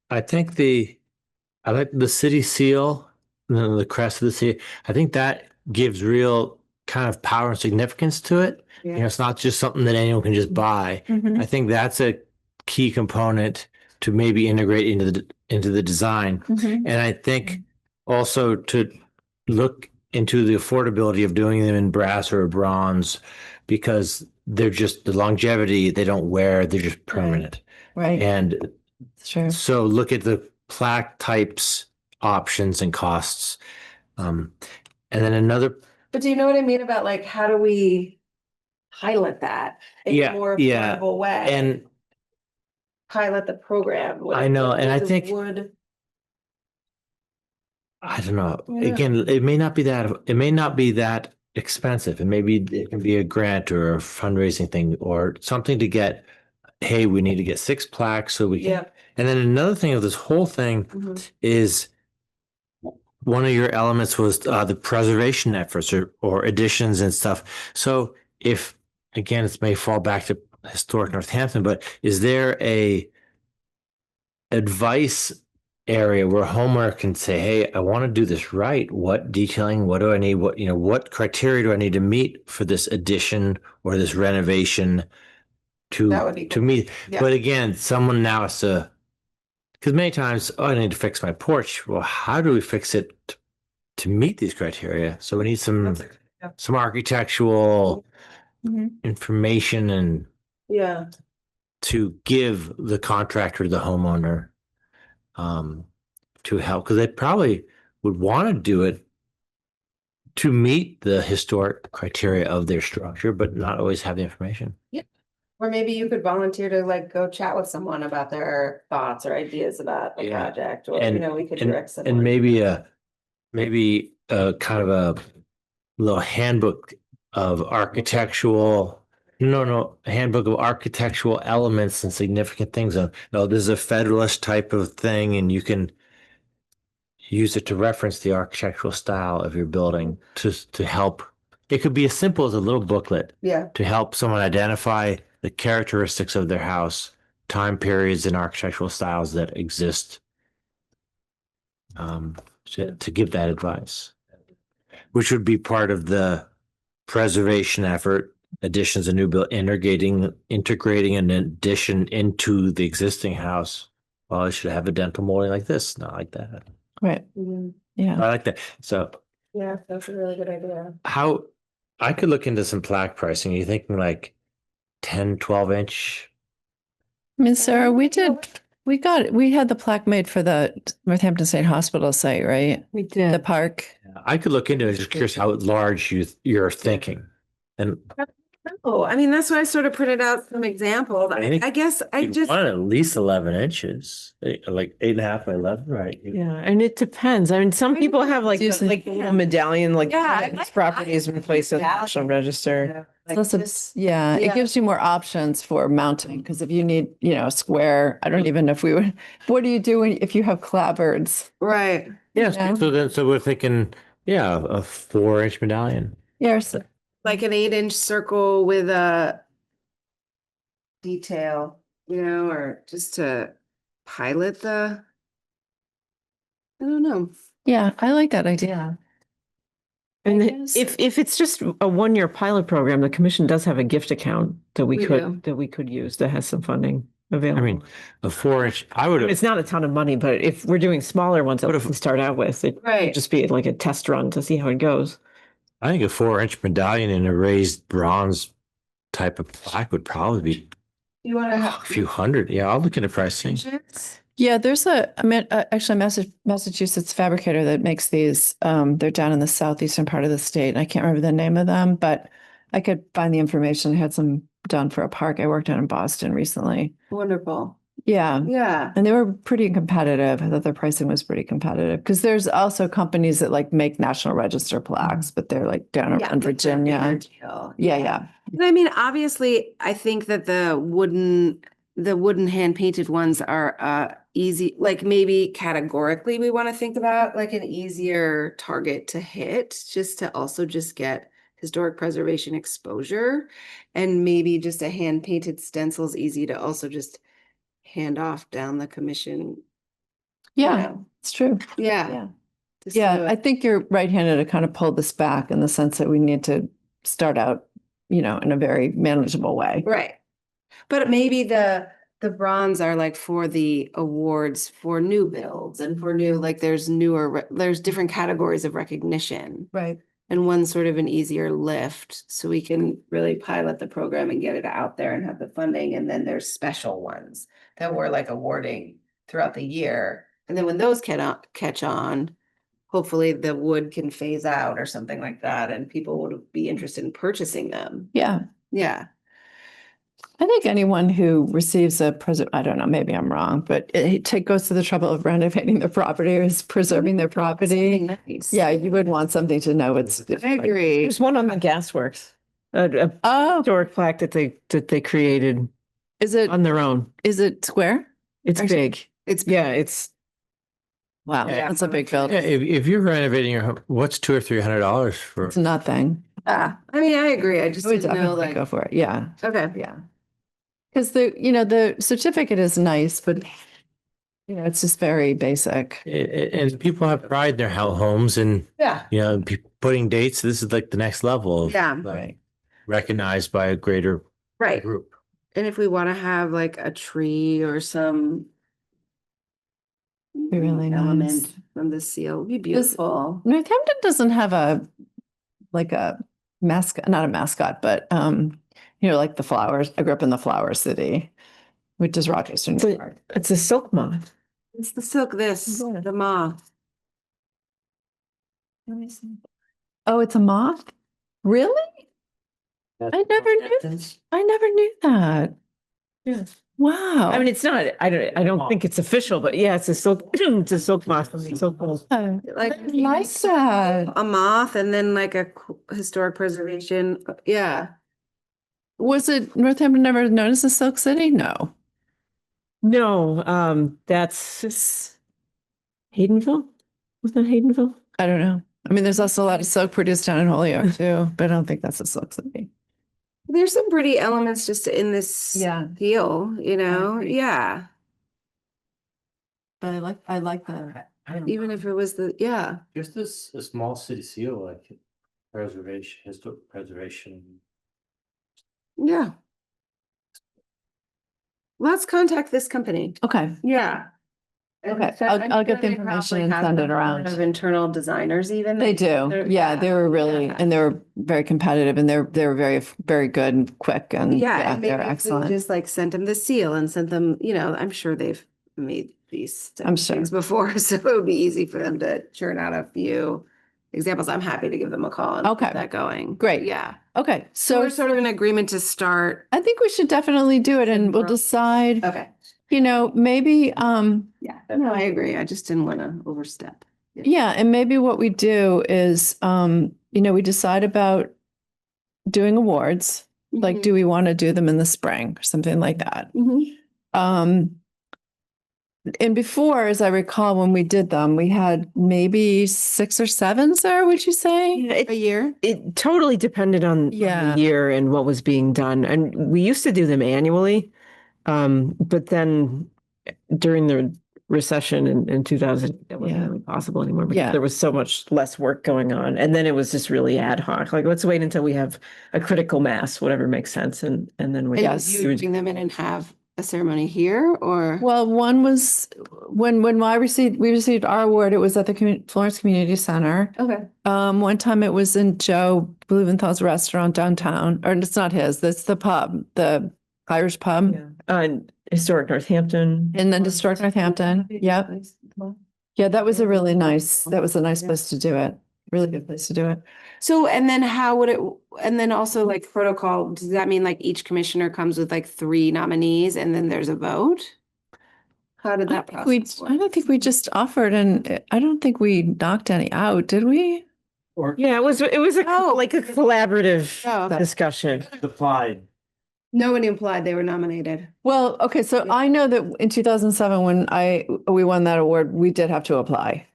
I think I like the city seal, the crest of the city. I think that gives real kind of power and significance to it. Yeah. It's not just something that anyone can just buy. I think that's a key component to maybe integrate into the design. And I think also to look into the affordability of doing them in brass or bronze, because they're just the longevity, they don't wear, they're just permanent. Right. And It's true. so look at the plaque types, options and costs. And then another, But do you know what I mean about like, how do we pilot that in Yeah, a more yeah. affordable way? and pilot the program. I know, and I think- would. I don't know. Yeah. Again, it may not be that expensive. And maybe it can be a grant or a fundraising thing or something to get, hey, we need to get 6 plaques so we can. Yeah. And then another thing of this whole thing is one of your elements was the preservation efforts or additions and stuff. So if, again, it may fall back to historic Northampton, but is there a advice area where homeowner can say, hey, I want to do this right. What detailing, what do I need? What criteria do I need to meet for this addition or this renovation That would be to cool. meet? Yeah. But again, someone now has to, because many times, I need to fix my porch. Well, how do we fix it to meet these criteria? So we need some architectural information and Yeah. to give the contractor, the homeowner, to help, because they probably would want to do it to meet the historic criteria of their structure, but not always have the information. Or maybe you could volunteer to like go chat with someone about their thoughts or ideas about the Yeah. project, or And- we could direct someone. And maybe a kind of a little handbook of architectural, a handbook of architectural elements and significant things. No, this is a Federalist type of thing, and you can use it to reference the architectural style of your building to help. It could be as simple as a little booklet Yeah. to help someone identify the characteristics of their house, time periods and architectural styles that exist, to give that advice, which would be part of the preservation effort, additions and new build, integrating an addition into the existing house. Well, it should have a dental molding like this, not like that. Right. Yeah. I like that. So Yeah, that's a really good idea. how I could look into some plaque pricing. Are you thinking like 10, 12-inch? I mean, Sarah, we had the plaque made for the Northampton State Hospital site, right? We The did. park. I could look into it. Just curious how large you're thinking. And Oh, I mean, that's why I sort of printed out some examples. I think I guess I you just, want at least 11 inches, like 8.5 by 11, right? Yeah, and it depends. I mean, some people have like It's the usually- little medallion, like Yeah, this property has been placed on the National Register. like Plus this- yeah, yeah. it gives you more options for mounting, because if you need, a square, I don't even know if we would, what do you do if you have clapboards? right. Yes. Yeah. So we're thinking, a 4-inch medallion. Yes. Like an 8-inch circle with a detail, or just to pilot I don't know. Yeah, I like that idea. And I then guess- if it's just a 1-year pilot program, the commission does have a gift account that we We could use that has some funding. available. a 4-inch, I would It's have, not a ton of money, but if we're doing smaller ones that What we if- can start out with, it Right. would just be like a test run to see how it goes. I think a 4-inch medallion in a raised bronze type of plaque would probably be You want to a have few hundred. Yeah, I'll look into pricing. pictures? Yeah, there's actually a Massachusetts fabricator that makes these. They're down in the southeastern part of the state. And I can't remember the name of them, but I could find the information. I had some done for a park I worked on in Boston recently. Wonderful. Yeah. Yeah. And they were pretty competitive. I thought their pricing was pretty competitive because there's also companies that like make National Register plaques, but they're like down Yeah, around Virginia. Yeah, yeah. And I mean, obviously, I think that the wooden hand painted ones are easy, like maybe categorically we want to think about like an easier target to hit, just to also just get historic preservation exposure. And maybe just a hand painted stencil is easy to also just hand off down the commission. Yeah, know. it's true. Yeah. Yeah. Just do Yeah, I it. think you're right-handed to kind of pull this back in the sense that we need to start out, in a very manageable way. Right. But maybe the bronze are like for the awards for new builds and for new, like there's there's different categories of recognition. Right. And one's sort of an easier lift, so we can really pilot the program and get it out there and have the funding. And then there's special ones that we're like awarding throughout the year. And then when those catch on, hopefully the wood can phase out or something like that, and people would be interested in purchasing them. Yeah. Yeah. I think anyone who receives I don't know, maybe I'm wrong, but goes to the trouble of renovating their property or is preserving their property. Something nice. Yeah, you would want something to know it's. I agree. There's one on the gasworks, a Oh, historic plaque that they created is it on their own. square? It's Or- big. It's Yeah, it's Wow, Yeah. that's a big Yeah, building. if you're renovating your home, what's $200 or $300 for? It's nothing. I mean, I agree. I just I would didn't know, definitely like, go for it. Yeah, okay. yeah. Because the certificate is nice, but it's just very basic. And people have pride in their homes and, Yeah. putting dates. This is like the next level of Yeah. like, Right. recognized by a greater Right. group. And if we want to have like a tree or some Be really element nice. from the seal, would be beautiful. Northampton doesn't have a mascot, not a mascot, but like the flowers. I grew up in the flower city, which is Rochester, New York. it's a silk moth. It's the silk, Yeah. the moth. Let me see. Oh, it's a moth? Really? I never knew that. Yeah. Wow. I mean, it's not. I don't think it's official, but yeah, it's a silk. It's a silk moth. Silk moth. I Like like that. a moth and then like a historic preservation. Yeah. Was it Northampton never known as the Silk City? No. No, that's Haydenville. Was that Haydenville? I don't know. I mean, there's also a lot of silk produced down in Holyoke too, but I don't think that's a Silk City. There's some pretty elements just in this Yeah. deal, agree. Yeah. But I like that. Even if it was yeah. Just this a small city seal, like preservation, historic preservation. Yeah. Let's contact this company. Okay. Yeah. Okay, I'm I'll get the sure they information probably and have send a it lot around. Of internal designers even. They do. They're- Yeah, they were really, yeah. and they were very competitive and they were very, very good and quick and Yeah, and maybe they're if we excellent. just like sent them the seal and sent them, I'm sure they've made these I'm sure. things before, so it would be easy for them to churn out a few examples. I'm happy to give them a call and Okay. get that going. Great. Yeah. Okay, So so we're sort of in agreement to start. I think we should definitely do it and we'll decide, Okay. maybe, Yeah. No, I agree. I just didn't want to overstep. yeah, and maybe what we do is, we decide about doing awards. Like, do we want to do them in the spring or something like that? Mhm. And before, as I recall, when we did them, we had maybe 6 or 7, Sarah, would you say? Yeah, A year? it totally depended on Yeah. the year and what was being done. And we used to do them annually. But then during the recession in 2000, that wasn't Yeah. really possible anymore because Yeah. there was so much less work going on. And then it was just really ad hoc. Like, let's wait until we have a critical mass, whatever makes sense. And then we And Yes. you bring them in and have a ceremony here or? Well, one was when we received our award, it was at the Florence Community Center. Okay. One time it was in Joe Blumenthal's restaurant downtown, or it's not his, that's the pub, the Irish pub. Historic Northampton. And then Historic Northampton. Yep. Yeah, that was a really nice, that was a nice place to do it. Really good place to do it. So, and then how would it, and then also like protocol, does that mean like each commissioner comes with like 3 nominees and then there's a vote? How did that process I work? don't think we just offered, and I don't think we knocked any out, did we? Yeah, it was a Oh. like a collaborative Oh, okay. discussion. Applied. No one implied they were nominated. Well, okay, so I know that in 2007, when we won that award, we did have to apply.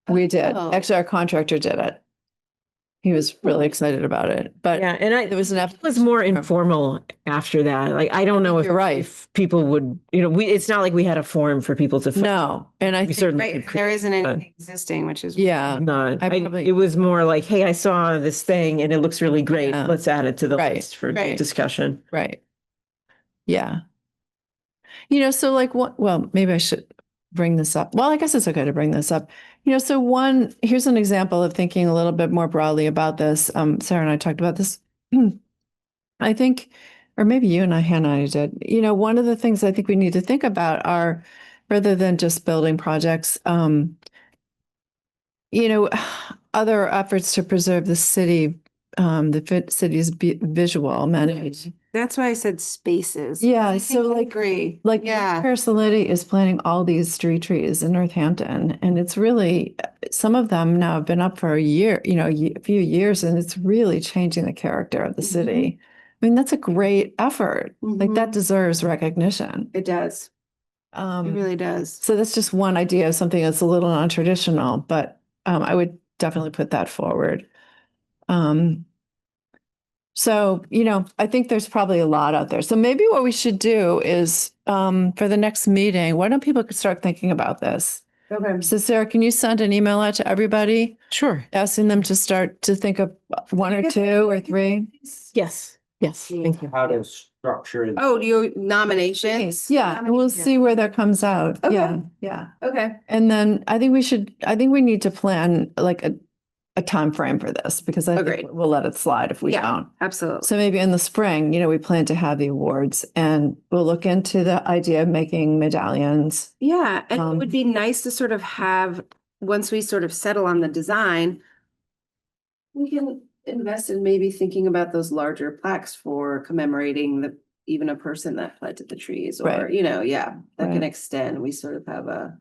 We did. Oh. Actually, our contractor did it. He was really excited about it, but Yeah, and there was an it was more informal after that. Like, I don't know if You're right. if people would, it's not like we had a form for people to fill. No, and I We think, certainly Right, could there isn't but- anything existing, which is. yeah, not. I probably- It was more like, hey, I saw this thing and it looks really great. Yeah. Let's add it to the Right, list for right. discussion. right. Yeah. So like what, well, maybe I should bring this up. Well, I guess it's okay to bring this up. So here's an example of thinking a little bit more broadly about this. Sarah and I talked about this. I think, or maybe you and Hannah did, one of the things I think we need to think about are, rather than just building projects, other efforts to preserve the city, the city's visual amenities. That's why I said spaces. Yeah, I so think I like- agree. Like Yeah. Paris Lily is planting all these street trees in Northampton, and it's really, some of them now have been up for a year, a few years, and it's really changing the character of the city. I mean, that's a great effort. Like that Mhm. deserves recognition. It does. It really does. So that's just one idea of something that's a little non-traditional, but I would definitely put that forward. So, I think there's probably a lot out there. So maybe what we should do is for the next meeting, why don't people start thinking about this? Okay. So Sarah, can you send an email out to everybody Sure. asking them to start to think of 1 or 2 or 3? Yes. Yes. Thank you. How to structure it. Oh, your nominations? Yeah, and we'll see where that comes out. Okay. Yeah, yeah. Okay. And then I think we need to plan like a time frame for this, because I Agreed. think we'll let it slide if we Yeah. don't. Absolutely. So maybe in the spring, we plan to have the awards, and we'll look into the idea of making medallions. Yeah, and it Um, would be nice to sort of have, once we sort of settle on the design, we can invest in maybe thinking about those larger plaques for commemorating even a person that planted the trees, or, Right. that can Right. extend. We sort of have a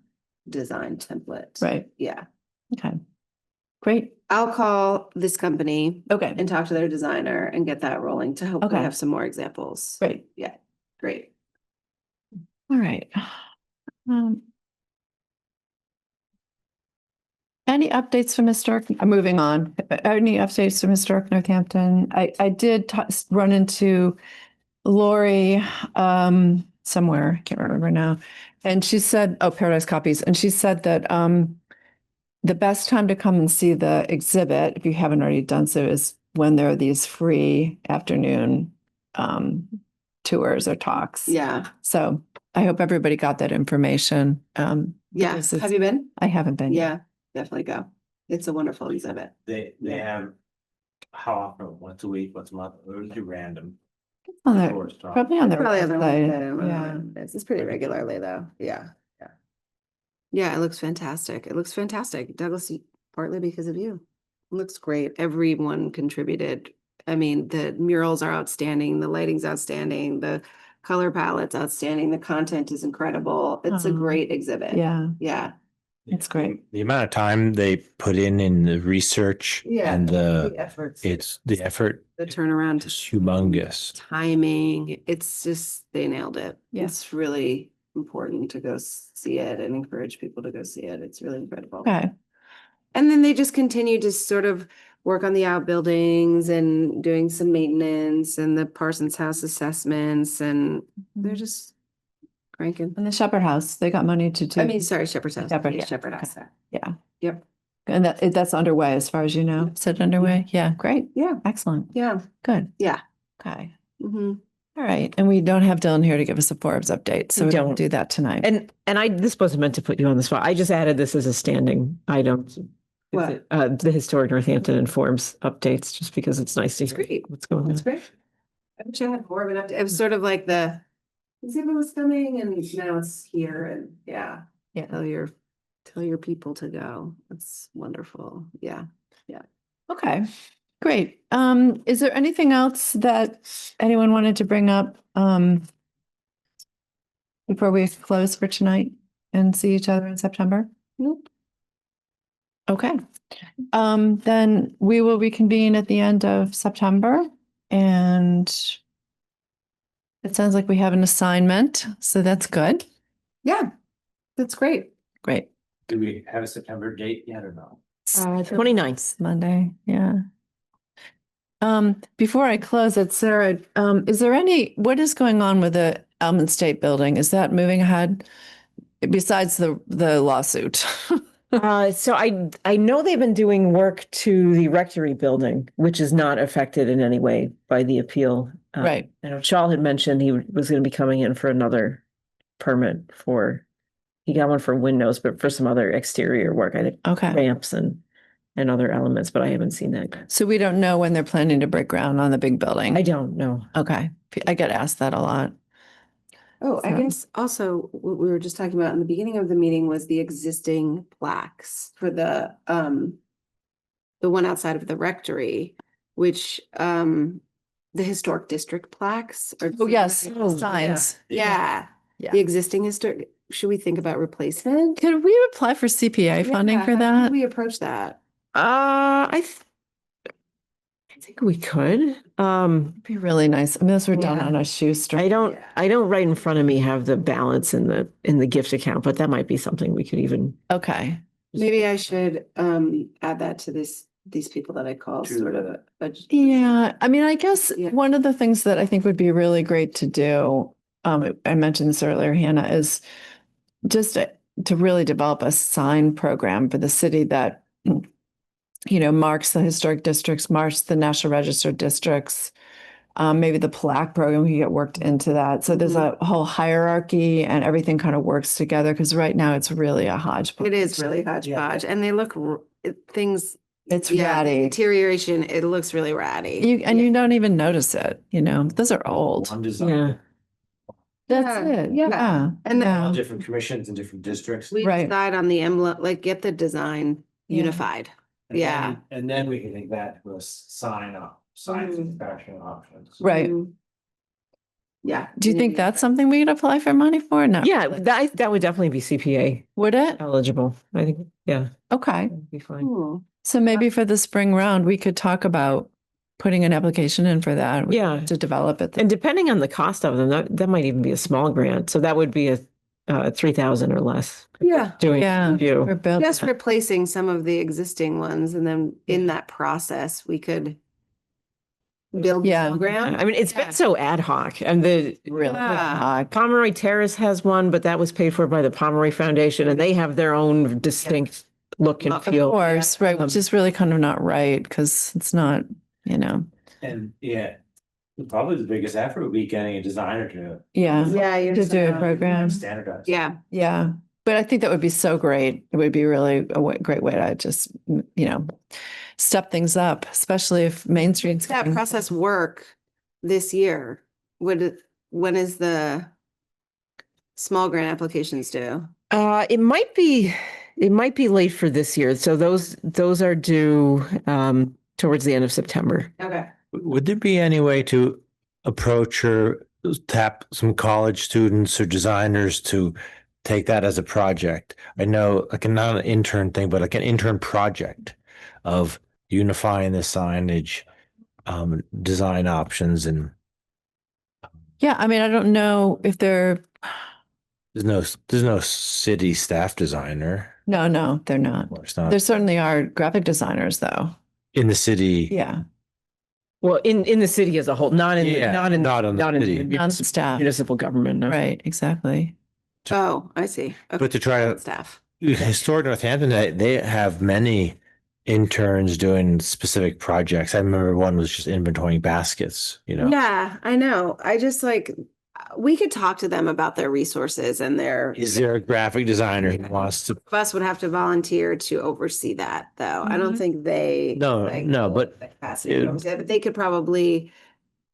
design template. Right. Yeah. Okay. Great. I'll call this company Okay. and talk to their designer and get that rolling to hopefully Okay. have some more examples. Great. Yeah, great. All right. Any updates from Historic? I'm moving on. Any updates from Historic Northampton? I did run into Lori somewhere, I can't remember now. And she said, Paradise Copies. And she said that the best time to come and see the exhibit, if you haven't already done so, is when there are these free afternoon tours or talks. Yeah, So I hope everybody got that information. yeah. because Have you been? I haven't been. yet. Yeah, definitely go. It's a wonderful exhibit. They have, how often, once a week, once a month, or is it random? On their- Tourist talk. Probably on their Probably on their website. website, I don't know Yeah. when it is. It's pretty regularly though. Yeah. Yeah, it looks fantastic. It looks fantastic. Douglas, partly because of you. It looks great. Everyone contributed. I mean, the murals are outstanding, the lighting's outstanding, the color palette's outstanding, the content is incredible. It's a Oh, great exhibit. Yeah, Yeah. it's great. The amount of time they put in the research and the efforts. the effort The turnaround is humongous. timing, it's just, they nailed it. Yeah. It's really important to go see it and encourage people to go see it. It's really incredible. Okay. And then they just continue to sort of work on the outbuildings and doing some maintenance and the Parsons House assessments, and they're just cranking. And the Shepherd House, they got money to do. I mean, sorry, Shepherd's House. Shepherd, Yeah, yeah, Shepherd okay. House. Yeah. Yep. And that's underway as far as you know. Is it underway? Yeah, great. Yeah, Excellent. yeah, Good. yeah. Okay. hmm All right. And we don't have Dylan here to give us a Forbes update, so We we don't don't. do that tonight. And this wasn't meant to put you on the spot. I just added this as a standing item. What? The historic Northampton and Forbes updates, just because it's nice to hear great. what's going on. That's great. I wish I had more of an update. It was sort of like the exhibit was coming and now it's here and yeah. Yeah. Tell your people to go. That's wonderful. Yeah. Okay, great. Is there anything else that anyone wanted to bring up before we close for tonight and see each other in September? Nope. Okay. Then we will reconvene at the end of September, and it sounds like we have an assignment, so that's good. Yeah. That's great. Great. Do we have a September date yet or no? 29th. Monday, yeah. Before I close it, Sarah, is there what is going on with the Almond State building? Is that moving ahead besides the lawsuit? So I know they've been doing work to the rectory building, which is not affected in any way by the appeal. Right. I know Shaw had mentioned he was going to be coming in for another permit he got one for windows, but for some other exterior work, I think Okay. ramps and other elements, but I haven't seen that. So we don't know when they're planning to break ground on the big building. I don't know. Okay. I get asked that a lot. Oh, I So- guess also what we were just talking about in the beginning of the meeting was the existing plaques for the one outside of the rectory, which the historic district plaques are. Oh, yes, Oh, signs. Yeah. Yeah. The existing historic, should we think about replacement? Could we apply for CPA funding Yeah, for how do that? we approach that? I think we could. It'd be really nice. I mean, those were done Yeah. on a shoestring. I don't right in front of me have the balance in the gift account, but that might be something we could even. Okay. Maybe I should add that to these people that I call To sort of a Yeah, I mean, I guess Yeah. one of the things that I think would be really great to do, I mentioned this earlier, Hannah, is just to really develop a sign program for the city that, marks the historic districts, marks the National Register districts. Maybe the plaque program can get worked into that. So there's a whole hierarchy and everything kind of works together, because right now it's really a hodgepodge. It is really hodgepodge and they look things. It's Yeah, the ratty. deterioration, it looks really ratty. You don't even notice it, those are old. One design. Yeah. That's Yeah, it. yeah. Yeah. And yeah. All different commissions and different districts. We Right. decide on the emblem, like get the design Yeah. unified. Yeah. And then we can take that to a sign Mhm. manufacturing options. Right. Mm. Yeah. Do you think that's something we could apply for money for? No. Yeah, that would definitely be CPA Would it? eligible. I think, yeah, Okay. that'd be fine. Cool. So maybe for the spring round, we could talk about putting an application in for that. Yeah. To develop it. And depending on the cost of them, that might even be a small grant. So that would be a 3,000 or less. Yeah. Doing Yeah. review. for building Just it. replacing some of the existing ones and then in that process, we could build Yeah. the program. I mean, it's Yeah. been so ad hoc, and the Really. Yeah. Pomeroy Terrace has one, but that was paid for by the Pomeroy Foundation, and they have their own distinct look and Of Of feel. course, right, which is really kind of not right, because it's not, And probably the biggest effort would be getting a designer to yeah. Yeah. you're To do a saying- program. standardize. Yeah. Yeah. But I think that would be so great. It would be really great way to just, step things up, especially if Main Street's. That coming. process work this year? When is the small grant applications due? It might be late for this year. So those are due towards the end of September. Okay. Would there be any way to approach or tap some college students or designers to take that as a project? I know, like, not an intern thing, but like an intern project of unifying the signage, design options, and Yeah, I mean, I don't know if they're, there's no city staff designer. no, they're not. Of course not. There certainly are graphic designers, though. In the city. Yeah, Well, in the city as a whole, not in Yeah, not in not on the city. on staff. municipal government. No. Right, exactly. Oh, I see. Okay. But to try to Staff. Historic Northampton, they have many interns doing specific projects. I remember one was just inventorying baskets, you know. Yeah, I know. I just like, we could talk to them about their resources and their, Is there a graphic designer who wants to? us would have to volunteer to oversee that, though. I don't Mhm. think they. No, like, no, hold but the capacity to it- oversee that, but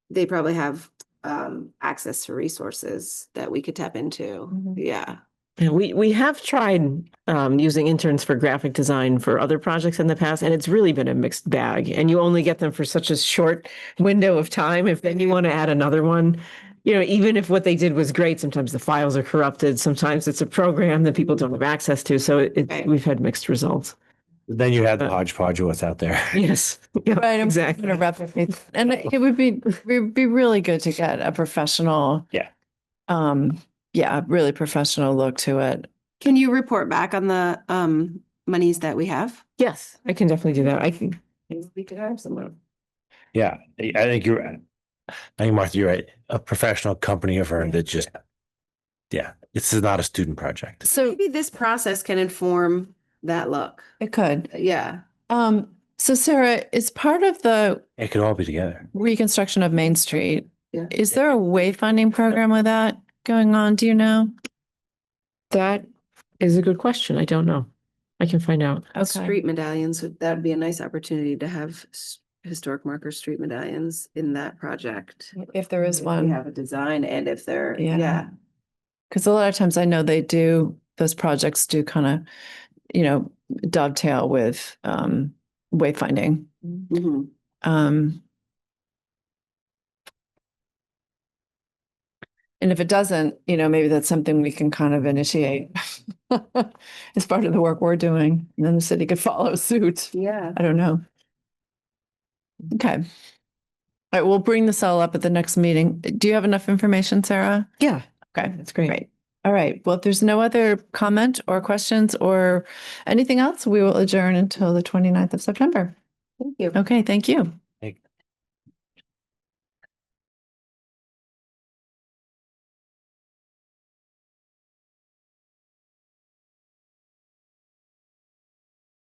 they probably have access to resources that we could tap into. Mhm. Yeah. Yeah, we have tried using interns for graphic design for other projects in the past, and it's really been a mixed bag. And you only get them for such a short window of time. If then you want to add another one, even if what they did was great, sometimes the files are corrupted. Sometimes it's a program that people don't have access to. So Right. we've had mixed results. Then you have the hodgepodge of what's out there. Yes, yeah, Right, I'm exactly. gonna replicate, and it would be really good to get a professional. Yeah. Yeah, really professional look to it. Can you report back on the monies that we have? Yes, I can definitely do that. I think. We could have someone. Yeah, I think you're right. I think Martha, you're right. A professional company or firm that just, yeah, this is not a student project. So Maybe this process can inform that look. it could. Yeah. So Sarah, is part of the It could all be together. reconstruction of Main Street, Yeah. is there a wayfinding program with that going on? Do you know? That is a good question. I don't know. I can find out. Okay. Street medallions, that would be a nice opportunity to have historic marker street medallions in that project. If there is If we one. have a design and if they're, Yeah. yeah. Because a lot of times I know those projects do kind of, dovetail with wayfinding. Mhm. And if it doesn't, maybe that's something we can kind of initiate as part of the work we're doing. And then the city could follow suit. Yeah. I don't know. Okay. All right, we'll bring this all up at the next meeting. Do you have enough information, Sarah? Yeah, Okay, that's great. great. All right. Well, if there's no other comment or questions or anything else, we will adjourn until the 29th of September. Thank you. Okay, thank you.